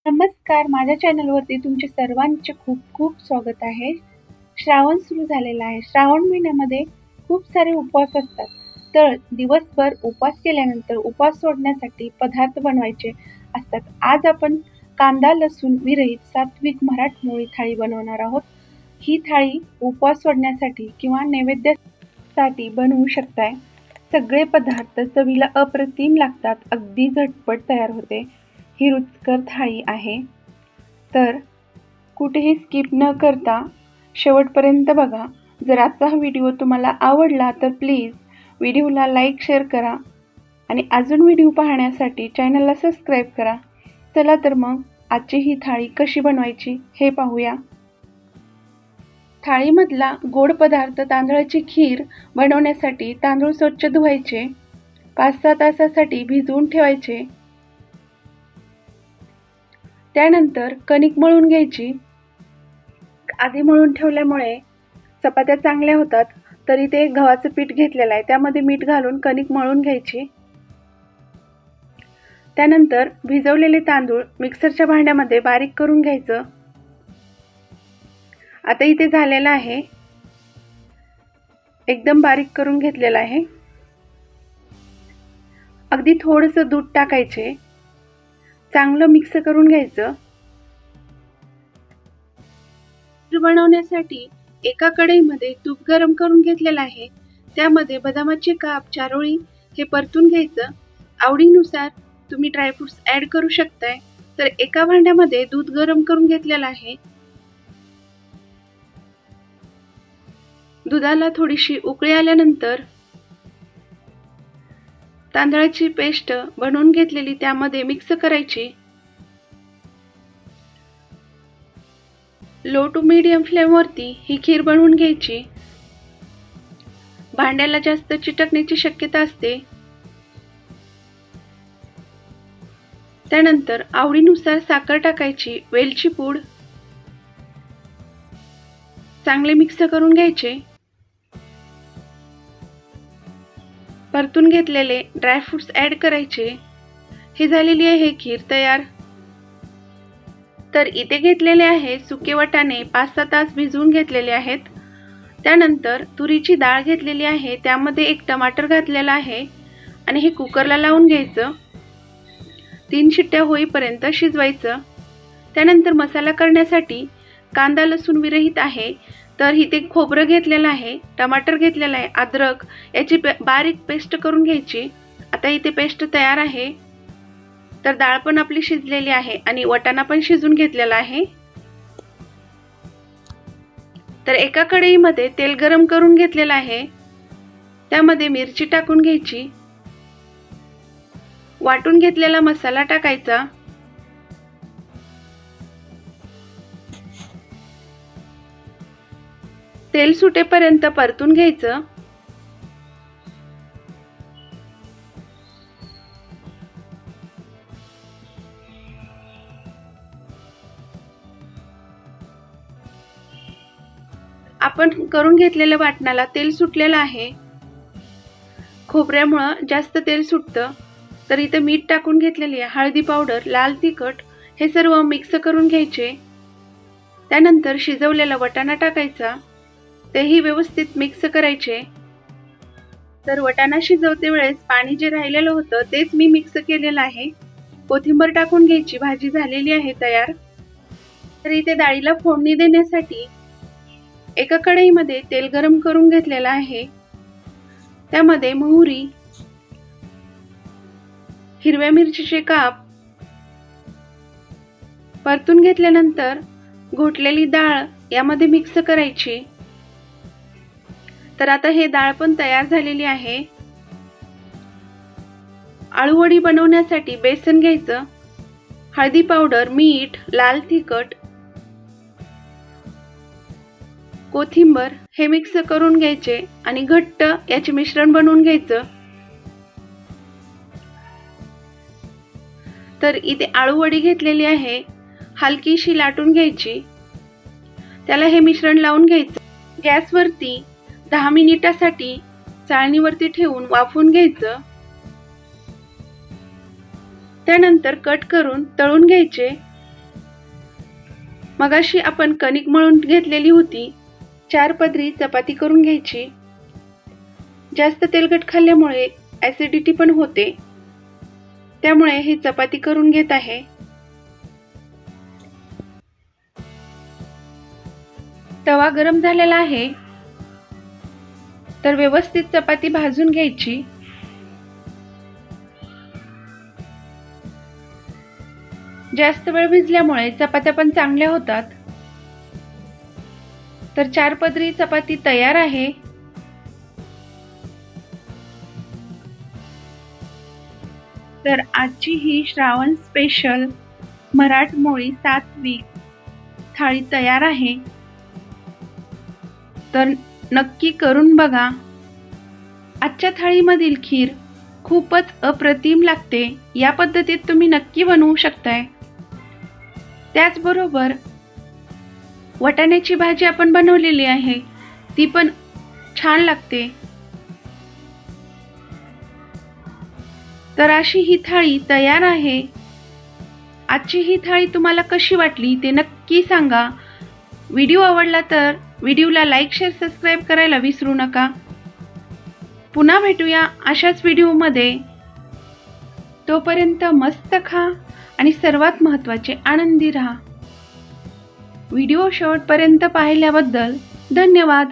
नमस्कार, माझ्या चॅनलवरती तुमचे सर्वांचे खूप खूप स्वागत आहे. श्रावण सुरू झालेला आहे. श्रावण महिन्यामध्ये खूप सारे उपवास असतात. तर दिवसभर उपवास केल्यानंतर उपवास सोडण्यासाठी पदार्थ बनवायचे असतात. आज आपण कांदा लसूण विरहित सात्विक मराठमोळी थाळी बनवणार आहोत. ही थाळी उपवास सोडण्यासाठी किंवा नैवेद्यासाठी बनवू शकताय. सगळे पदार्थ चवीला अप्रतिम लागतात. अगदी झटपट तयार होते. ही रुचकर थाळी आहे. तर कुठेही स्किप न करता शेवटपर्यंत बघा. जर आजचा हा व्हिडिओ तुम्हाला आवडला तर प्लीज व्हिडिओला लाईक शेअर करा आणि अजून व्हिडिओ पाहण्यासाठी चॅनलला सबस्क्राईब करा. चला तर मग आजची ही थाळी कशी बनवायची हे पाहूया. थाळीमधला गोड पदार्थ तांदळाची खीर बनवण्यासाठी तांदूळ स्वच्छ धुवायचे, 5-6 तासासाठी भिजवून ठेवायचे. त्यानंतर कणिक मळून घ्यायची. आधी मळून ठेवल्यामुळे चपात्या चांगल्या होतात. तरी ते गव्हाचं पीठ घेतलेलं आहे, त्यामध्ये मीठ घालून कणिक मळून घ्यायची. त्यानंतर भिजवलेले तांदूळ मिक्सरच्या भांड्यामध्ये बारीक करून घ्यायचं. आता इथे झालेलं आहे, एकदम बारीक करून घेतलेलं आहे. अगदी थोडंसं दूध टाकायचे, चांगलं मिक्स करून घ्यायचं. खीर बनवण्यासाठी एका कढईमध्ये तूप गरम करून घेतलेलं आहे. त्यामध्ये बदामाचे काप, चारोळी हे परतून घ्यायचं. आवडीनुसार तुम्ही ड्रायफ्रुट्स ऍड करू शकताय. तर एका भांड्यामध्ये दूध गरम करून घेतलेलं आहे. दुधाला थोडीशी उकळी आल्यानंतर तांदळाची पेस्ट बनवून घेतलेली त्यामध्ये मिक्स करायची. लो टू मीडियम फ्लेमवरती ही खीर बनवून घ्यायची. भांड्याला जास्त चिटकण्याची शक्यता असते. त्यानंतर आवडीनुसार साखर टाकायची, वेलची पूड, चांगले मिक्स करून घ्यायचे. परतून घेतलेले ड्रायफ्रुट्स ऍड करायचे. ही झालेली आहे खीर तयार. तर इथे घेतलेले आहे सुके वाटाणे, 5-6 तास भिजवून घेतलेले आहेत. त्यानंतर तुरीची डाळ घेतलेली आहे, त्यामध्ये 1 टमाटर घातलेला आहे आणि हे कुकरला लावून घ्यायचं. 3 शिट्ट्या होईपर्यंत शिजवायचं. त्यानंतर मसाला करण्यासाठी कांदा लसूण विरहित आहे. तर इथे खोबरं घेतलेलं आहे, टमाटर घेतलेलं आहे, अद्रक याची बारीक पेस्ट करून घ्यायची. आता इथे पेस्ट तयार आहे. तर डाळ पण आपली शिजलेली आहे आणि वाटाणा पण शिजून घेतलेला आहे. तर एका कढईमध्ये तेल गरम करून घेतलेलं आहे. त्यामध्ये मिरची टाकून घ्यायची. वाटून घेतलेला मसाला टाकायचा. तेल सुटेपर्यंत परतून घ्यायचं. आपण करून घेतलेल्या वाटणाला तेल सुटलेलं आहे. खोबऱ्यामुळं जास्त तेल सुटतं. तर इथे मीठ टाकून घेतलेली आहे, हळदी पावडर, लाल तिखट हे सर्व मिक्स करून घ्यायचे. त्यानंतर शिजवलेला वाटाणा टाकायचा, तेही व्यवस्थित मिक्स करायचे. तर वाटाणा शिजवते वेळेस पाणी जे राहिलेलं होतं तेच मी मिक्स केलेलं आहे. कोथिंबीर टाकून घ्यायची. भाजी झालेली आहे तयार. तर इथे डाळीला फोडणी देण्यासाठी एका कढईमध्ये तेल गरम करून घेतलेलं आहे. त्यामध्ये मोहरी, हिरव्या मिरचीचे काप परतून घेतल्यानंतर घोटलेली डाळ यामध्ये मिक्स करायची. तर आता हे डाळ पण तयार झालेली आहे. आळूवडी बनवण्यासाठी बेसन घ्यायचं, हळदी पावडर, मीठ, लाल तिखट, कोथिंबीर हे मिक्स करून घ्यायचे आणि घट्ट याचे मिश्रण बनवून घ्यायचं. तर इथे आळूवडी घेतलेली आहे, हलकीशी लाटून घ्यायची. त्याला हे मिश्रण लावून घ्यायचं. गॅसवरती 10 मिनिटासाठी चाळणीवरती ठेवून वाफवून घ्यायचं. त्यानंतर कट करून तळून घ्यायचे. मगाशी आपण कणिक मळून घेतलेली होती, 4 पदरी चपाती करून घ्यायची. जास्त तेलकट खाल्ल्यामुळे ॲसिडिटी पण होते, त्यामुळे ही चपाती करून घेत आहे. तवा गरम झालेला आहे, तर व्यवस्थित चपाती भाजून घ्यायची. जास्त वेळ भिजल्यामुळे चपात्या पण चांगल्या होतात. तर 4 पदरी चपाती तयार आहे. तर आजची ही श्रावण स्पेशल मराठमोळी सात्विक थाळी तयार आहे. तर नक्की करून बघा. आजच्या थाळीमधील खीर खूपच अप्रतिम लागते. या पद्धतीत तुम्ही नक्की बनवू शकताय. त्याचबरोबर वाटाण्याची भाजी आपण बनवलेली आहे, ती पण छान लागते. तर अशी ही थाळी तयार आहे. आजची ही थाळी तुम्हाला कशी वाटली ते नक्की सांगा. व्हिडिओ आवडला तर व्हिडिओला लाईक, शेअर, सबस्क्राईब करायला विसरू नका. पुन्हा भेटूया अशाच व्हिडिओमध्ये. तोपर्यंत मस्त खा आणि सर्वात महत्त्वाचे आनंदी राहा. व्हिडिओ शेवटपर्यंत पाहिल्याबद्दल धन्यवाद.